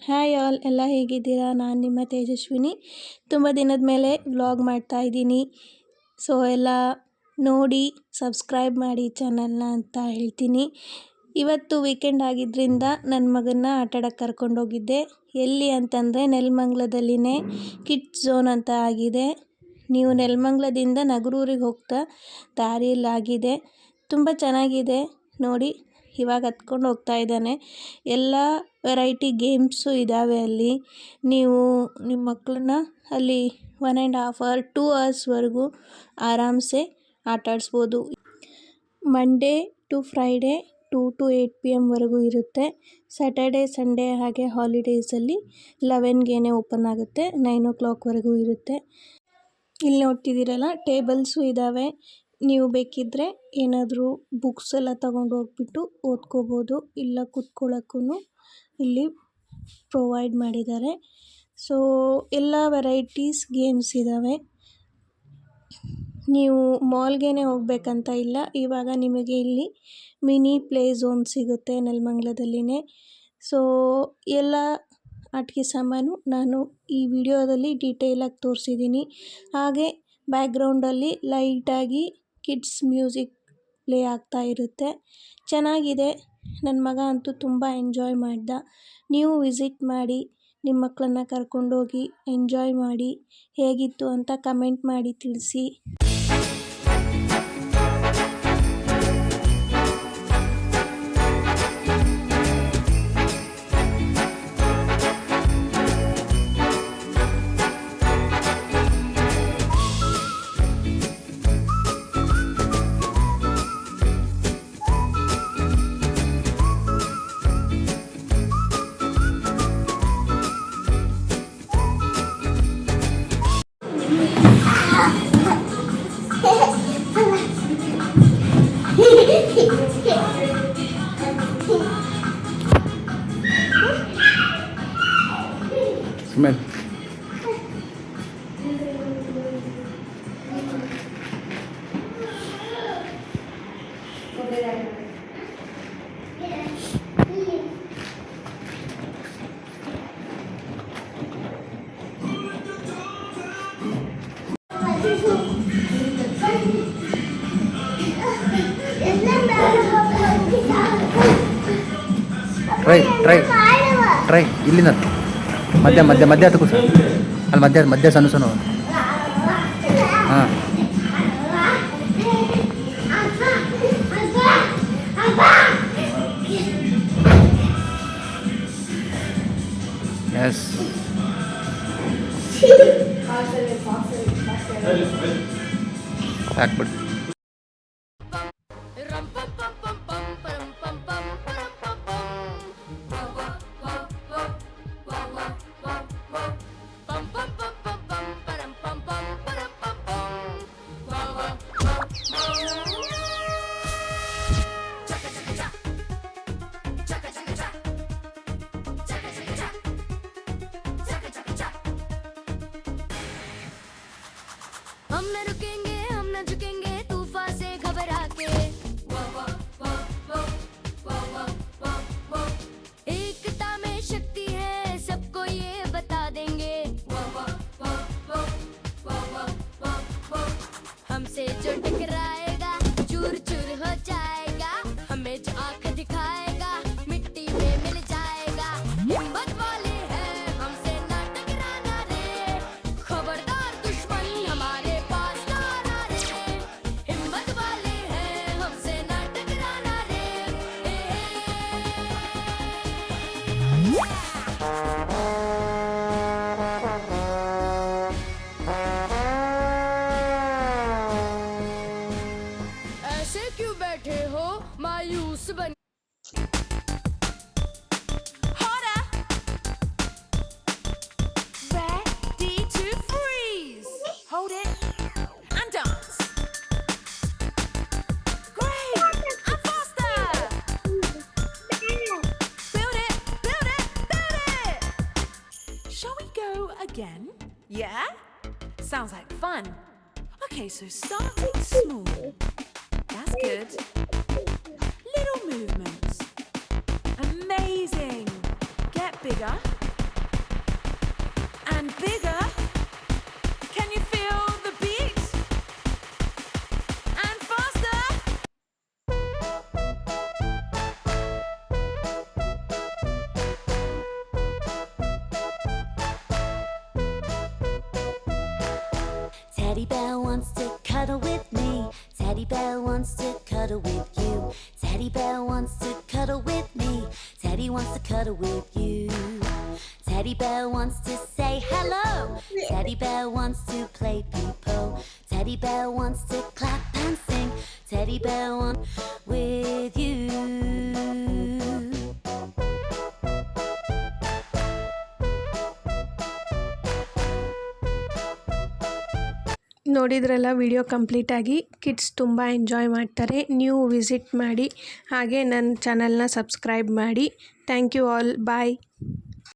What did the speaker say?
Hi all, ಎಲ್ಲ ಹೇಗಿದ್ದೀರಾ? ನಾನು ನಿಮ್ಮ ತೇಜಸ್ವಿನಿ. ತುಂಬ ದಿನದ ಮೇಲೆ ವ್ಲಾಗ್ ಮಾಡ್ತಾ ಇದ್ದೀನಿ. ಸೊ ಎಲ್ಲ ನೋಡಿ ಸಬ್ಸ್ಕ್ರೈಬ್ ಮಾಡಿ ಚಾನಲ್ನ ಅಂತ ಹೇಳ್ತೀನಿ. ಇವತ್ತು ವೀಕೆಂಡ್ ಆಗಿದ್ದರಿಂದ ನನ್ನ ಮಗನ್ನ ಆಟಾಡಕ್ಕೆ ಕರ್ಕೊಂಡೋಗಿದ್ದೆ. ಎಲ್ಲಿ ಅಂತಂದರೆ ನೆಲಮಂಗಲದಲ್ಲಿನೇ ಕಿಡ್ಸ್ ಝೋನ್ ಅಂತ ಆಗಿದೆ. ನೀವು ನೆಲಮಂಗಲದಿಂದ ನಗರೂರಿಗೆ ಹೋಗ್ತಾ ದಾರಿಯಲ್ಲಾಗಿದೆ. ತುಂಬ ಚೆನ್ನಾಗಿದೆ ನೋಡಿ. ಇವಾಗ ಹತ್ಕೊಂಡು ಹೋಗ್ತಾ ಇದ್ದಾನೆ. ಎಲ್ಲ ವೆರೈಟಿ ಗೇಮ್ಸು ಇದ್ದಾವೆ ಅಲ್ಲಿ. ನೀವು ನಿಮ್ಮ ಮಕ್ಕಳನ್ನ ಅಲ್ಲಿ 1.5 hour 2 hours ಆರಾಮ್ಸೆ ಆಟಾಡಿಸ್ಬೋದು. Monday to Friday 2 to 8 PM ಇರುತ್ತೆ. ಸ್ಯಾಟರ್ಡೆ ಸಂಡೇ ಹಾಗೆ ಹಾಲಿಡೇಸಲ್ಲಿ 11ಗೆ ಓಪನ್ ಆಗುತ್ತೆ. 9 o'clock ಇರುತ್ತೆ. ಇಲ್ಲಿ ನೋಡ್ತಿದ್ದೀರಲ್ಲ, ಟೇಬಲ್ಸು ಇದ್ದಾವೆ. ನೀವು ಬೇಕಿದ್ದರೆ ಏನಾದರೂ ಬುಕ್ಸ್ ಎಲ್ಲ ತಗೊಂಡು ಹೋಗ್ಬಿಟ್ಟು ಓದ್ಕೋಬೋದು. ಇಲ್ಲ ಕೂತ್ಕೊಳ್ಳೋಕ್ಕೂ ಇಲ್ಲಿ ಪ್ರೊವೈಡ್ ಮಾಡಿದ್ದಾರೆ. ಸೊ ಎಲ್ಲ ವೆರೈಟೀಸ್ ಗೇಮ್ಸ್ ಇದ್ದಾವೆ. ನೀವು ಮಾಲ್ಗೆ ಹೋಗ್ಬೇಕಂತ ಇಲ್ಲ. ಇವಾಗ ನಿಮಗೆ ಇಲ್ಲಿ ಮಿನಿ ಪ್ಲೇ ಝೋನ್ ಸಿಗುತ್ತೆ ನೆಲಮಂಗಲದಲ್ಲಿನೇ. ಸೊ ಎಲ್ಲ ಆಟಿಕೆ ಸಾಮಾನು ನಾನು ಈ ವಿಡಿಯೋದಲ್ಲಿ ಡೀಟೇಲಾಗಿ ತೋರಿಸಿದ್ದೀನಿ. ಹಾಗೆ ಬ್ಯಾಕ್ಗ್ರೌಂಡಲ್ಲಿ ಲೈಟಾಗಿ ಕಿಡ್ಸ್ ಮ್ಯೂಸಿಕ್ ಪ್ಲೇ ಆಗ್ತಾ ಇರುತ್ತೆ. ಚೆನ್ನಾಗಿದೆ. ನನ್ನ ಮಗ ಅಂತೂ ತುಂಬ ಎಂಜಾಯ್ ಮಾಡ್ದ. ನೀವು ವಿಸಿಟ್ ಮಾಡಿ, ನಿಮ್ಮ ಮಕ್ಕಳನ್ನ ಕರ್ಕೊಂಡೋಗಿ ಎಂಜಾಯ್ ಮಾಡಿ. ಹೇಗಿತ್ತು ಅಂತ ಕಮೆಂಟ್ ಮಾಡಿ ತಿಳಿಸಿ. Smell. ಟ್ರೈ ಇಲ್ಲಿಂದ ಮಧ್ಯ ಹತ್ತಕ್ಕೂ ಸರ್. ಅಲ್ಲಿ ಮಧ್ಯ ಸಣ್ಣ ಹಾಂ. ಎಸ್, ಹಾಕ್ಬಿಡಿ. हम न रुकेंगे, हम न झुकेंगे तूफान से घबरा के। एकता में शक्ति है, सबको ये बता देंगे। हमसे जो टकराएगा चूर चूर हो जाएगा। हमें जो आंख दिखाएगा मिट्टी में मिल जाएगा। हिम्मत वाले हैं, हमसे ना टकराना रे। खबरदार दुश्मन हमारे पास ना आना रे। हिम्मत वाले हैं, हमसे ना टकराना रे। ऐसे क्यों बैठे हो मायूस बन? Harder. Ready to freeze. Hold it and dance. Great. And faster. Build it, build it, build it. Shall we go again? Yeah? Sounds like fun. Okay, so starting small. That's good. Little movements. Amazing. Get bigger. bigger. Can you feel the beat? And faster. Teddy bear wants to cuddle with me. Teddy bear wants to cuddle with you. Teddy bear wants to cuddle with me. Teddy wants to cuddle with you. Teddy bear wants to say hello. Teddy bear wants to play people. Teddy bear wants to clap and sing. Teddy bear wants with you. ನೋಡಿದ್ರಲ್ಲ video ಕಂಪ್ಲೀಟಾಗಿ. Kids ತುಂಬ enjoy ಮಾಡ್ತಾರೆ. ನೀವು visit ಮಾಡಿ, ಹಾಗೆ ನನ್ನ ಚಾನಲ್ನ subscribe ಮಾಡಿ. Thank you all. ಬಾಯ್.